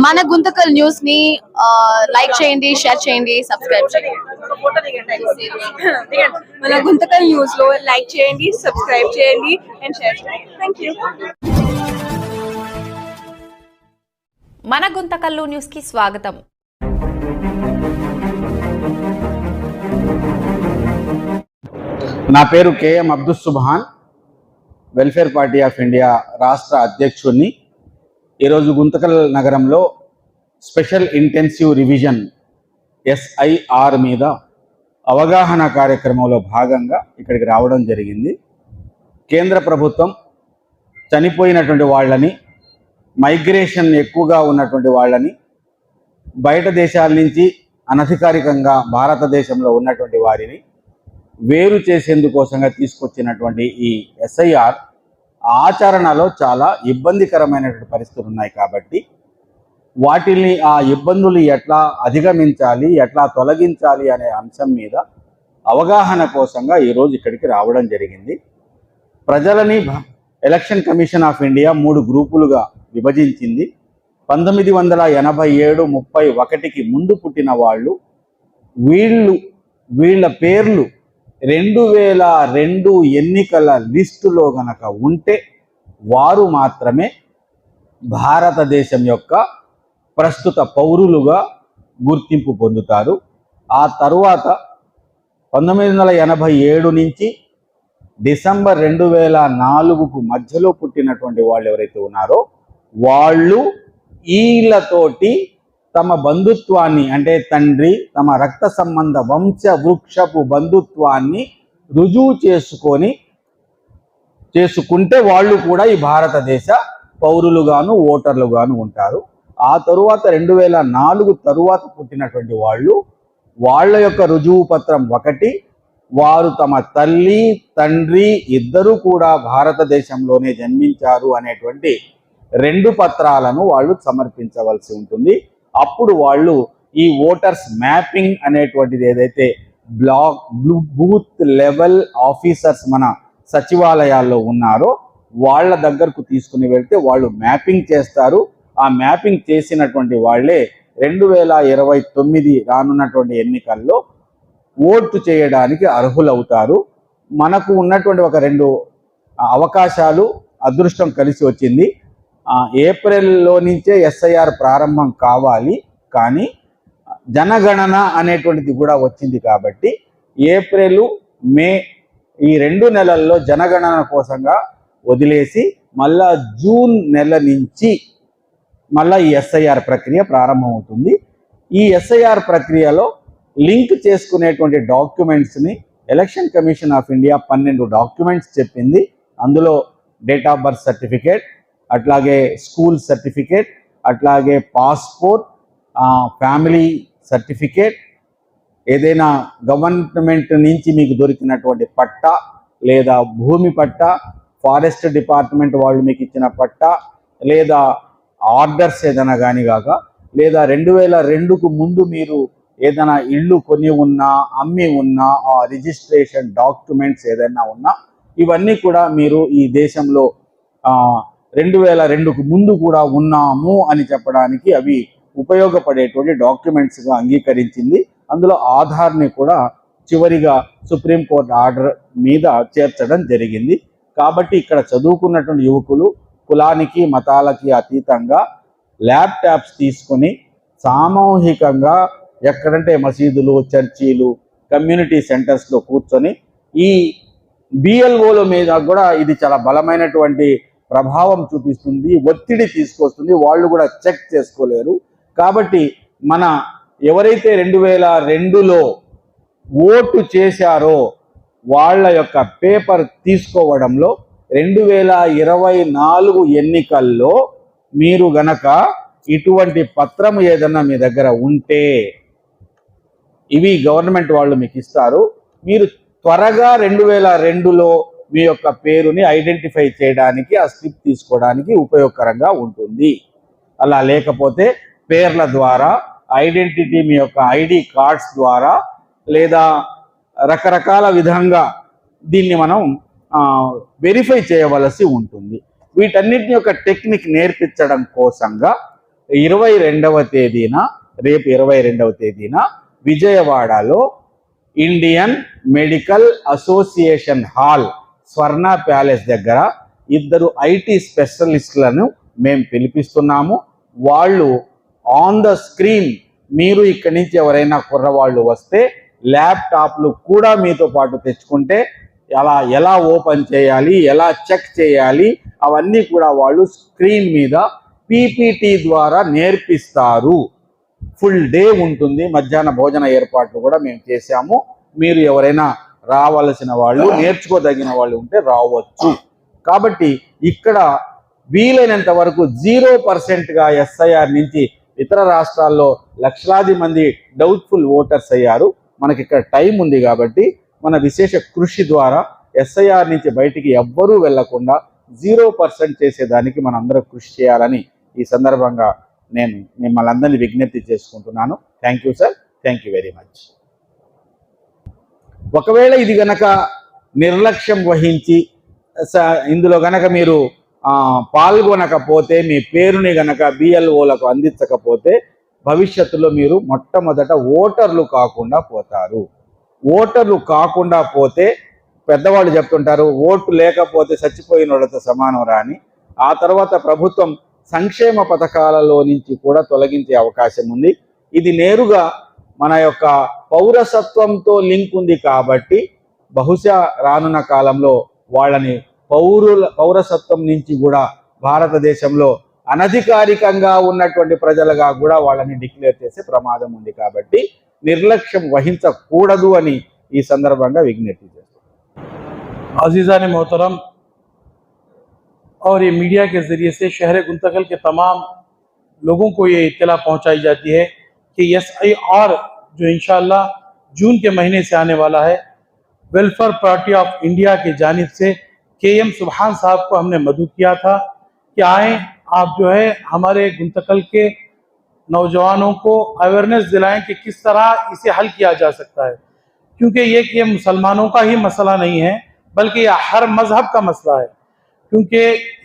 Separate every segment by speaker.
Speaker 1: మన గుంతకల్ న్యూస్ ని లైక్ చేయండి, షేర్ చేయండి, సబ్స్క్రైబ్ చేయండి.
Speaker 2: మన గుంతకల్ న్యూస్ లో లైక్ చేయండి, సబ్స్క్రైబ్ చేయండి అండ్ షేర్ చేయండి. థాంక్యూ.
Speaker 3: మన గుంతకల్లు న్యూస్ కి స్వాగతం.
Speaker 4: నా పేరు KM Abdul Subhan, welfare party of India రాష్ట్ర అధ్యక్షుడిని. ఈరోజు గుంతకల్ నగరంలో స్పెషల్ ఇంటెన్సివ్ రివిజన్ SIR మీద అవగాహన కార్యక్రమంలో భాగంగా ఇక్కడికి రావడం జరిగింది. కేంద్ర ప్రభుత్వం చనిపోయినటువంటి వాళ్ళని, మైగ్రేషన్ ఎక్కువగా ఉన్నటువంటి వాళ్ళని, బయట దేశాల నుంచి అనధికారికంగా భారతదేశంలో ఉన్నటువంటి వారిని వేరు చేసేందుకోసంగా తీసుకొచ్చినటువంటి ఈ SIR ఆచరణలో చాలా ఇబ్బందికరమైనటువంటి పరిస్థితులు ఉన్నాయి. కాబట్టి వాటిని ఆ ఇబ్బందులు ఎట్లా అధిగమించాలి, ఎట్లా తొలగించాలి అనే అంశం మీద అవగాహన కోసంగా ఈరోజు ఇక్కడికి రావడం జరిగింది. ప్రజలని ఎలక్షన్ కమిషన్ ఆఫ్ ఇండియా 3 గ్రూపులుగా విభజించింది. 1987-31కి ముందు పుట్టిన వాళ్ళు, వీళ్ళ పేర్లు 2002 ఎన్నికల లిస్టులో గనక ఉంటే వారు మాత్రమే భారతదేశం యొక్క ప్రస్తుత పౌరులుగా గుర్తింపు పొందుతారు. ఆ తరువాత 1987 నుంచి డిసెంబర్ 2004కు మధ్యలో పుట్టినటువంటి వాళ్ళు ఎవరైతే ఉన్నారో వాళ్ళు వీళ్ళతోటి తమ బంధుత్వాన్ని, అంటే తండ్రి తమ రక్త సంబంధ వంశ వృక్షపు బంధుత్వాన్ని రుజువు చేసుకుంటే వాళ్ళు కూడా ఈ భారతదేశ పౌరులుగాను ఓటర్లుగాను ఉంటారు. ఆ తరువాత 2004 తరువాత పుట్టినటువంటి వాళ్ళు, వాళ్ళ యొక్క రుజువు పత్రం ఒకటి, వారు తమ తల్లి తండ్రి ఇద్దరూ కూడా భారతదేశంలోనే జన్మించారు అనేటువంటి 2 పత్రాలను వాళ్ళు సమర్పించవలసి ఉంటుంది. అప్పుడు వాళ్ళు ఈ ఓటర్స్ మ్యాపింగ్ అనేటువంటిది ఏదైతే బూత్ లెవెల్ ఆఫీసర్స్ మన సచివాలయాల్లో ఉన్నారో వాళ్ళ దగ్గరకు తీసుకుని వెళ్తే వాళ్ళు మ్యాపింగ్ చేస్తారు. ఆ మ్యాపింగ్ చేసినటువంటి వాళ్ళే 2029 రానున్నటువంటి ఎన్నికల్లో ఓటు చేయడానికి అర్హులవుతారు. మనకు ఉన్నటువంటి ఒక 2 అవకాశాలు, అదృష్టం కలిసి వచ్చింది. ఏప్రిల్లో నుంచే SIR ప్రారంభం కావాలి, కానీ జనగణన అనేటువంటిది కూడా వచ్చింది. కాబట్టి ఏప్రిల్ మే ఈ 2 నెలల్లో జనగణన కోసంగా వదిలేసి మళ్ళా జూన్ నెల నుంచి మళ్ళీ ఈ SIR ప్రక్రియ ప్రారంభమవుతుంది. ఈ SIR ప్రక్రియలో లింక్ చేసుకునేటువంటి డాక్యుమెంట్స్ని election commission of India 12 documents చెప్పింది. అందులో డేట్ ఆఫ్ బర్త్ సర్టిఫికేట్, అట్లాగే స్కూల్ సర్టిఫికేట్, అట్లాగే పాస్పోర్ట్, ఫ్యామిలీ సర్టిఫికేట్, ఏదైనా గవర్నమెంట్ నుంచి మీకు దొరికినటువంటి పట్టా లేదా భూమి పట్టా, ఫారెస్ట్ డిపార్ట్మెంట్ వాళ్ళు మీకు ఇచ్చిన పట్టా, లేదా ఆర్డర్స్ ఏదైనా కానీ కాక, లేదా 2002కు ముందు మీరు ఏదైనా ఇల్లు కొని ఉన్నా, అమ్మి ఉన్నా, ఆ రిజిస్ట్రేషన్ డాక్యుమెంట్స్ ఏదైనా ఉన్నా, ఇవన్నీ కూడా మీరు ఈ దేశంలో 2002కు ముందు కూడా ఉన్నాము అని చెప్పడానికి అవి ఉపయోగపడేటువంటి డాక్యుమెంట్స్గా అంగీకరించింది. అందులో ఆధార్ని కూడా చివరిగా సుప్రీంకోర్టు ఆర్డర్ మీద చేర్చడం జరిగింది. కాబట్టి ఇక్కడ చదువుకున్నటువంటి యువకులు కులానికి మతాలకి అతీతంగా ల్యాప్టాప్స్ తీసుకొని సామూహికంగా ఎక్కడంటే మసీదులు, చర్చీలు, కమ్యూనిటీ సెంటర్స్లో కూర్చొని ఈ BLOల మీద కూడా ఇది చాలా బలమైనటువంటి ప్రభావం చూపిస్తుంది, ఒత్తిడి తీసుకొస్తుంది. వాళ్ళు కూడా చెక్ చేసుకోలేరు. కాబట్టి మన ఎవరైతే 2002లో ఓటు చేశారో వాళ్ళ యొక్క పేపర్ తీసుకోవడంలో 2024 ఎన్నికల్లో మీరు గనక ఇటువంటి పత్రం ఏదన్నా మీ దగ్గర ఉంటే ఇవి గవర్నమెంట్ వాళ్ళు మీకు ఇస్తారు. మీరు త్వరగా 2002లో మీ యొక్క పేరుని ఐడెంటిఫై చేయడానికి, ఆ స్లిప్ తీసుకోవడానికి ఉపయోగకరంగా ఉంటుంది. అలా లేకపోతే పేర్ల ద్వారా, ఐడెంటిటీ మీ యొక్క ID కార్డ్స్ ద్వారా, లేదా రకరకాల విధంగా దీన్ని మనం వెరిఫై చేయవలసి ఉంటుంది. వీటన్నిటిని యొక్క టెక్నిక్ నేర్పించడం కోసంగా 22వ తేదీన రేపు 22వ తేదీన విజయవాడలో ఇండియన్ మెడికల్ అసోసియేషన్ హాల్ స్వర్ణ ప్యాలెస్ దగ్గర 2 ఐటీ స్పెషలిస్టులను మేము పిలిపిస్తున్నాము. వాళ్ళు ఆన్ ద స్క్రీన్, మీరు ఇక్కడి నుంచి ఎవరైనా కుర్రవాళ్ళు వస్తే ల్యాప్టాప్లు కూడా మీతో పాటు తెచ్చుకుంటే ఎలా ఓపెన్ చేయాలి, ఎలా చెక్ చేయాలి, అవన్నీ కూడా వాళ్ళు స్క్రీన్ మీద పీపీటీ ద్వారా నేర్పిస్తారు. ఫుల్ డే ఉంటుంది. మధ్యాహ్న భోజన ఏర్పాట్లు కూడా మేము చేశాము. మీరు ఎవరైనా రావాల్సిన వాళ్ళు, నేర్చుకోదగిన వాళ్ళు ఉంటే రావచ్చు. కాబట్టి ఇక్కడ వీలైనంత వరకు 0%గా SIR నుంచి ఇతర రాష్ట్రాల్లో లక్షలాది మంది డౌట్ఫుల్ ఓటర్స్ అయ్యారు. మనకి ఇక్కడ టైం ఉంది కాబట్టి మన విశేష కృషి ద్వారా SIR నుంచి బయటికి ఎవ్వరూ వెళ్లకుండా 0% చేసేదానికి మనం అందరూ కృషి చేయాలని ఈ సందర్భంగా నేను మిమ్మల్ని అందరినీ విజ్ఞప్తి చేసుకుంటున్నాను. Thank you sir, thank you very much. ఒకవేళ ఇది గనక నిర్లక్ష్యం వహించి ఇందులో గనక మీరు పాల్గొనకపోతే, మీ పేరుని గనక BLOలకు అందించకపోతే భవిష్యత్తులో మీరు మొట్టమొదట ఓటర్లు కాకుండా పోతారు. ఓటర్లు కాకుండా పోతే పెద్దవాళ్ళు చెప్తుంటారు, ఓటు లేకపోతే చచ్చిపోయిన వాళ్ళతో సమానం రా అని. ఆ తర్వాత ప్రభుత్వం సంక్షేమ పథకాలలో నుంచి కూడా తొలగించే అవకాశం ఉంది. ఇది నేరుగా మన యొక్క పౌరసత్వంతో లింక్ ఉంది కాబట్టి బహుశా రానున్న కాలంలో వాళ్ళని పౌరసత్వం నుంచి కూడా భారతదేశంలో అనధికారికంగా ఉన్నటువంటి ప్రజలుగా కూడా వాళ్ళని డిక్లేర్ చేసే ప్రమాదం ఉంది. కాబట్టి నిర్లక్ష్యం వహించకూడదు అని ఈ సందర్భంగా విజ్ఞప్తి చేస్తాను.
Speaker 5: अज़ीज़ान मोहतरम और ये मीडिया के ज़रिए से शहर गुंतकल के तमाम लोगों को ये इत्तला पहुंचाई जाती है कि SIR जो इंशाअल्लाह जून के महीने से आने वाला है, वेलफेयर पार्टी ऑफ इंडिया की जानिब से KM सुभान साहब को हमने मदऊ किया था कि आए आप जो है हमारे गुंतकल के नौजवानों को अवेयरनेस दिलाएं कि किस तरह इसे हल किया जा सकता है, क्योंकि ये मुसलमानों का ही मसला नहीं है बल्कि यह हर मजहब का मसला है। क्योंकि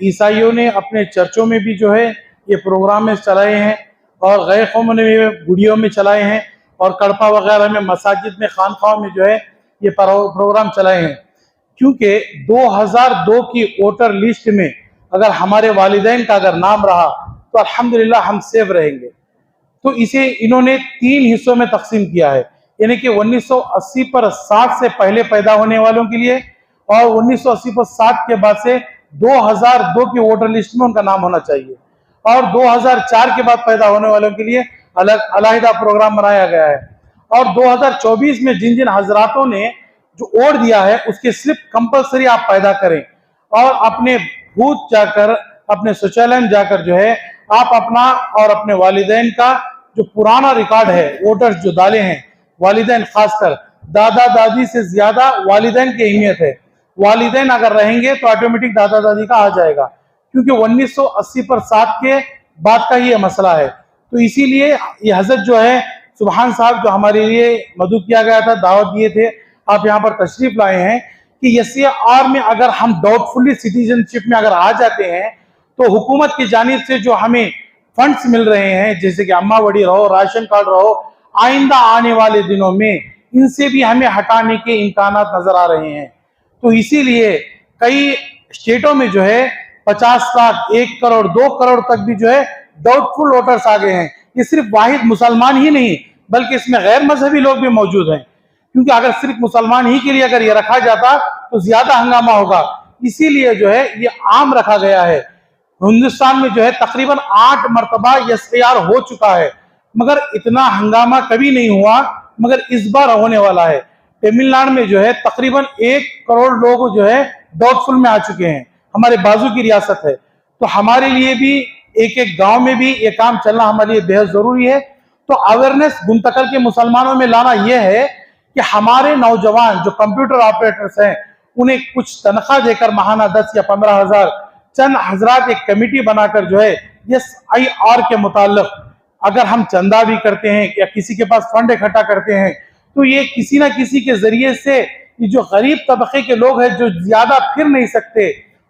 Speaker 5: ईसाइयों ने अपने चर्चों में भी जो है ये प्रोग्राम में चलाए हैं और गैर कौमों ने गुड़ियों में चलाए हैं और कड़पा वगैरह में मसाजिद में खानखाहों में जो है ये प्रोग्राम चलाए हैं। क्योंकि 2002 की वोटर लिस्ट में अगर हमारे वालिदैन का अगर नाम रहा तो अल्हम्दुलिल्लाह हम सेफ रहेंगे। तो इसे इन्होंने 3 हिस्सों में तकसीम किया है, यानी कि 1980 पर 60 से पहले पैदा होने वालों के लिए और 1980 पर 60 के बाद से 2002 की वोटर लिस्ट में उनका नाम होना चाहिए और 2004 के बाद पैदा होने वालों के लिए अलग अलहदा प्रोग्राम बनाया गया है। और 2024 में जिन जिन हजरातों ने जो वोट दिया है उसके स्लिप कंपलसरी आप पैदा करें और अपने बूथ जाकर, अपने शौचालय में जाकर जो है आप अपना और अपने वालिदैन का जो पुराना रिकॉर्ड है, वोटर्स जो डाले हैं, वालिदैन खासकर दादा दादी से ज्यादा वालिदैन की अहमियत है। वालिदैन अगर रहेंगे तो ऑटोमेटिक दादा दादी का आ जाएगा, क्योंकि 1980 पर 7 के बाद का ये मसला है। तो इसीलिए ये हजरत जो है सुभान साहब जो हमारे लिए मदऊ किया गया था, दावत दिए थे, आप यहाँ पर तशरीफ लाए हैं कि SIR में अगर हम डाउटफुली सिटीजनशिप में अगर आ जाते हैं तो हुकूमत की जानिब से जो हमें फंड्स मिल रहे हैं, जैसे कि अम्मा वड़ी रहो, राशन कार्ड रहो, आइंदा आने वाले दिनों में इनसे भी हमें हटाने के इम्कानात नजर आ रहे हैं। तो इसीलिए कई स्टेटों में जो है 50 लाख, 1 करोड़, 2 करोड़ तक भी जो है डाउटफुल वोटर्स आ गए हैं। ये सिर्फ वाहिद मुसलमान ही नहीं बल्कि इसमें गैर मजहबी लोग भी मौजूद हैं, क्योंकि अगर सिर्फ मुसलमान ही के लिए अगर ये रखा जाता तो ज्यादा हंगामा होगा। इसीलिए जो है ये आम रखा गया है। हिंदुस्तान में जो है तकरीबन 8 मरतबा SIR हो चुका है, मगर इतना हंगामा कभी नहीं हुआ, मगर इस बार होने वाला है। तमिलनाडु में जो है तकरीबन 1 करोड़ लोग जो है डाउटफुल में आ चुके हैं। हमारे बाजू की रियासत है, तो हमारे लिए भी एक एक गांव में भी ये काम चलना हमारे लिए बेहद जरूरी है। तो अवेयरनेस गुंतकल के मुसलमानों में लाना यह है कि हमारे नौजवान जो कंप्यूटर ऑपरेटर्स हैं उन्हें कुछ तनख्वाह देकर महाना 10 या 15,000 चंद हजरात एक कमेटी बनाकर जो है SIR के मुताल्लिक अगर हम चंदा भी करते हैं या किसी के पास फंड इकट्ठा करते हैं तो ये किसी ना किसी के जरिए से ये जो गरीब तबके के लोग हैं जो ज्यादा फिर नहीं सकते,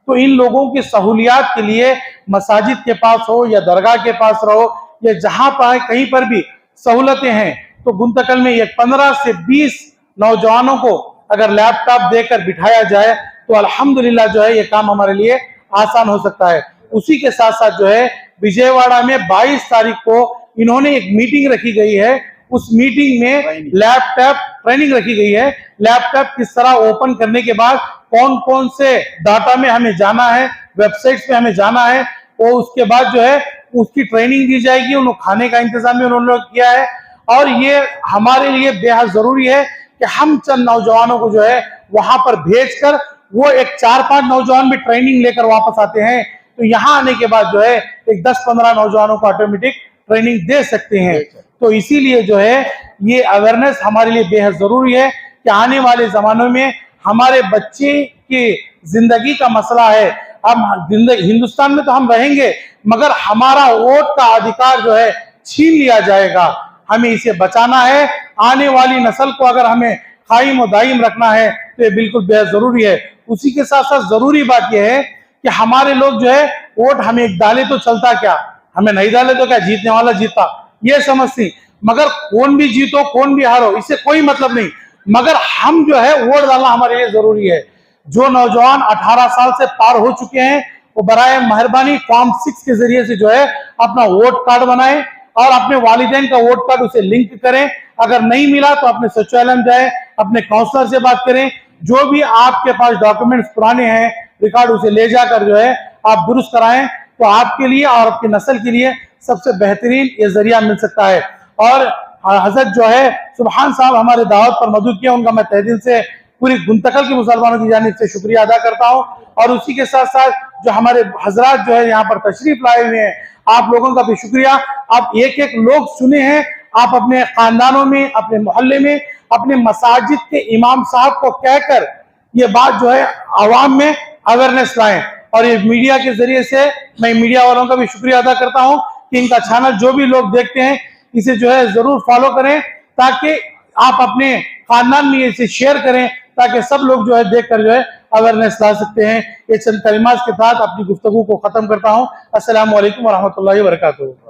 Speaker 5: तो इन लोगों की सहूलियात के लिए मसाजिद के पास हो या दरगाह के पास रहो या जहां पर कहीं पर भी सहूलतें हैं, तो गुंतकल में ये 15 से 20 नौजवानों को अगर लैपटॉप देकर बिठाया जाए तो अल्हम्दुलिल्लाह जो है ये काम हमारे लिए आसान हो सकता है। उसी के साथ साथ जो है विजयवाड़ा में 22 तारीख को इन्होंने एक मीटिंग रखी गई है। उस मीटिंग में लैपटॉप ट्रेनिंग रखी गई है। लैपटॉप किस तरह ओपन करने के बाद कौन कौन से डाटा में हमें जाना है, वेबसाइट्स पे हमें जाना है, और उसके बाद जो है उसकी ट्रेनिंग दी जाएगी। उन लोग खाने का इंतजाम भी उन्होंने किया है। और ये हमारे लिए बेहद जरूरी है कि हम चंद नौजवानों को जो है वहां पर भेजकर वो एक 4-5 नौजवान भी ट्रेनिंग लेकर वापस आते हैं, तो यहाँ आने के बाद जो है एक 10-15 नौजवानों को ऑटोमेटिक ट्रेनिंग दे सकते हैं। तो इसीलिए जो है ये अवेयरनेस हमारे लिए बेहद जरूरी है कि आने वाले जमानों में हमारे बच्चे की जिंदगी का मसला है। अब हिंदुस्तान में तो हम रहेंगे, मगर हमारा वोट का अधिकार जो है छीन लिया जाएगा। हमें इसे बचाना है। आने वाली नस्ल को अगर हमें कायम और दायम रखना है तो ये बिल्कुल बेहद जरूरी है। उसी के साथ साथ जरूरी बात यह है कि हमारे लोग जो है वोट हमें एक डाले तो चलता क्या, हमें नहीं डाले तो क्या, जीतने वाला जीता, ये समझती। मगर कौन भी जीतो कौन भी हारो इससे कोई मतलब नहीं, मगर हम जो है वोट डालना हमारे लिए जरूरी है। जो नौजवान 18 साल से पार हो चुके हैं वो बराए मेहरबानी फॉर्म 6 के जरिए से जो है अपना वोट कार्ड बनाएं और अपने वालिदैन का वोट कार्ड उसे लिंक करें। अगर नहीं मिला तो अपने सचिवालय जाए, अपने काउंसलर से बात करें। जो भी आपके पास डॉक्यूमेंट्स पुराने हैं, रिकॉर्ड उसे ले जाकर जो है आप दुरुस्त कराएं, तो आपके लिए और आपकी नस्ल के लिए सबसे बेहतरीन ये जरिया मिल सकता है। और हजरत जो है सुभान साहब हमारे दावत पर मौजूद किया, उनका मैं तहे दिल से पूरी गुंतकल के मुसलमानों की जानिब से शुक्रिया अदा करता हूँ। और उसी के साथ साथ जो हमारे हजरात जो है यहाँ पर तशरीफ लाए हुए हैं, आप लोगों का भी शुक्रिया। आप एक एक लोग सुने हैं, आप अपने खानदानों में, अपने मोहल्ले में, अपने मसाजिद के इमाम साहब को कहकर ये बात जो है आवाम में अवेयरनेस लाएं। और ये मीडिया के जरिए से मैं मीडिया वालों का भी शुक्रिया अदा करता हूं कि इनका चैनल जो भी लोग देखते हैं इसे जो है जरूर फॉलो करें, ताकि आप अपने खानदान में इसे शेयर करें, ताकि सब लोग जो है देखकर जो है अवेयरनेस ला सकते हैं। ये चंद कलिमात के साथ अपनी गुफ्तगू को खत्म करता हूं। अस्सलाम वालेकुम व रहमतुल्लाहि व बरकातुहू।